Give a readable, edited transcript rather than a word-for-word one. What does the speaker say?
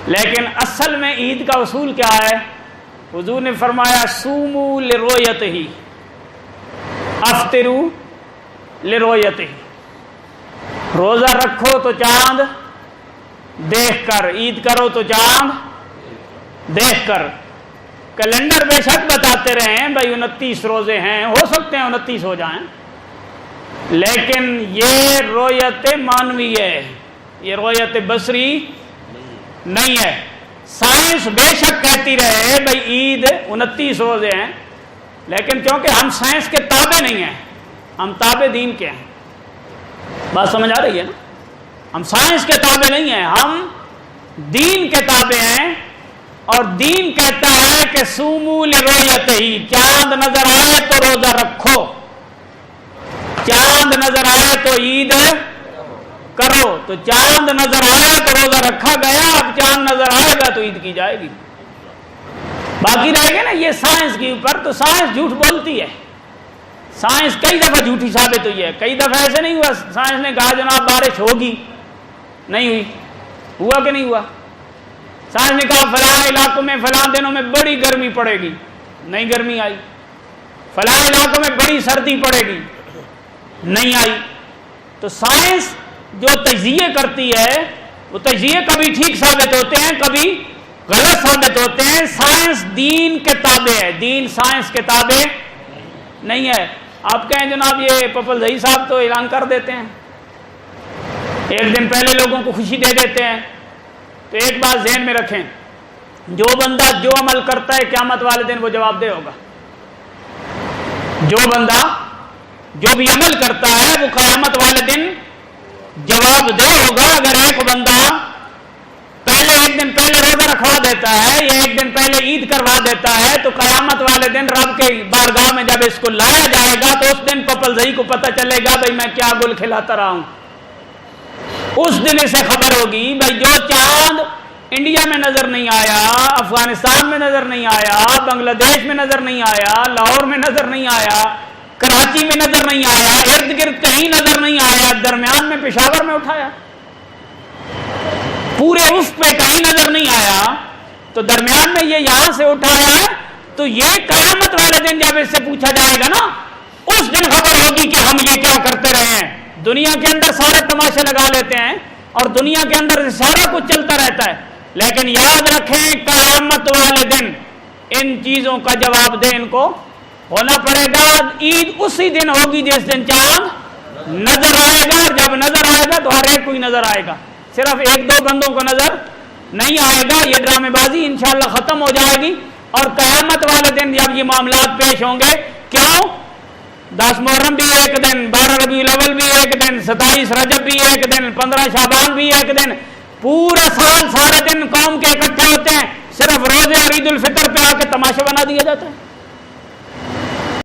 لیکن اصل میں عید کا اصول کیا ہے؟ حضور نے فرمایا صوموا لرؤیتہ افطروا لرؤیتہ، روزہ رکھو تو چاند دیکھ کر، عید کرو تو چاند دیکھ کر۔ کیلنڈر بے شک بتاتے رہے ہیں بھائی 29 روزے ہیں، ہو سکتے ہیں 29 ہو جائیں، لیکن یہ رؤیت مانوی ہے، یہ رؤیت بصری نہیں ہے۔ سائنس بے شک کہتی رہے بھائی عید 29 روزے ہیں، لیکن چونکہ ہم سائنس کے تابع نہیں ہیں، ہم تابع دین کے ہیں۔ بات سمجھ آ رہی ہے نا؟ ہم سائنس کے تابع نہیں ہیں، ہم دین کے تابع ہیں، اور دین کہتا ہے کہ صوموا لرؤیتہ، چاند نظر آئے تو روزہ رکھو، چاند نظر آئے تو عید کرو۔ تو چاند نظر آیا تو روزہ رکھا گیا، اب چاند نظر آئے گا تو عید کی جائے گی۔ باقی رہے گا نا یہ سائنس کے اوپر، تو سائنس جھوٹ بولتی ہے، سائنس کئی دفعہ جھوٹی ثابت ہوئی ہے۔ کئی دفعہ ایسے نہیں ہوا سائنس نے کہا جناب بارش ہوگی، نہیں ہوئی، ہوا کہ نہیں ہوا؟ سائنس نے کہا فلاں علاقوں میں فلاں دنوں میں بڑی گرمی پڑے گی، نہیں گرمی آئی۔ فلاں علاقوں میں بڑی سردی پڑے گی، نہیں آئی۔ تو سائنس جو تجزیے کرتی ہے وہ تجزیے کبھی ٹھیک ثابت ہوتے ہیں، کبھی غلط ثابت ہوتے ہیں۔ سائنس دین کے تابع ہے، دین سائنس کے تابع نہیں ہے۔ آپ کہیں جناب یہ پپل زئی صاحب تو اعلان کر دیتے ہیں، ایک دن پہلے لوگوں کو خوشی دے دیتے ہیں، تو ایک بات ذہن میں رکھیں، جو بندہ جو عمل کرتا ہے قیامت والے دن وہ جواب دہ ہوگا۔ جو بندہ جو بھی عمل کرتا ہے وہ قیامت والے دن جواب دہ ہوگا۔ اگر ایک بندہ ایک دن پہلے روزہ رکھوا دیتا ہے یا ایک دن پہلے عید کروا دیتا ہے، تو قیامت والے دن رب کے بارگاہ میں جب اس کو لایا جائے گا تو اس دن پپل زئی کو پتہ چلے گا بھائی میں کیا گل کھلاتا رہا ہوں۔ اس دن اسے خبر ہوگی بھائی جو چاند انڈیا میں نظر نہیں آیا، افغانستان میں نظر نہیں آیا، بنگلہ دیش میں نظر نہیں آیا، لاہور میں نظر نہیں آیا، کراچی میں نظر نہیں آیا، ارد گرد کہیں نظر نہیں آیا، درمیان میں پشاور میں اٹھایا، پورے افق پہ کہیں نظر نہیں آیا، تو درمیان میں یہ یہاں سے اٹھایا ہے، تو یہ قیامت والے دن جب اس سے پوچھا جائے گا نا، اس دن خبر ہوگی کہ ہم یہ کیا کرتے رہے ہیں۔ دنیا کے اندر سارے تماشے لگا لیتے ہیں اور دنیا کے اندر سارا کچھ چلتا رہتا ہے، لیکن یاد رکھیں قیامت والے دن ان چیزوں کا جواب دے ان کو ہونا پڑے گا۔ عید اسی دن ہوگی جس دن چاند نظر آئے گا، اور جب نظر آئے گا تو ہر ایک کو ہی نظر آئے گا، صرف ایک دو بندوں کو نظر نہیں آئے گا۔ یہ ڈرامے بازی انشاءاللہ ختم ہو جائے گی، اور قیامت والے دن جب یہ معاملات پیش ہوں گے، کیوں 10 محرم بھی ایک دن، 12 ربیع الاول بھی ایک دن، 27 رجب بھی ایک دن، 15 شعبان بھی ایک دن، پورا سال سارے دن قوم کے اکٹھے ہوتے ہیں، صرف روزے اور عید الفطر پہ آ کے تماشا بنا دیا جاتا ہے۔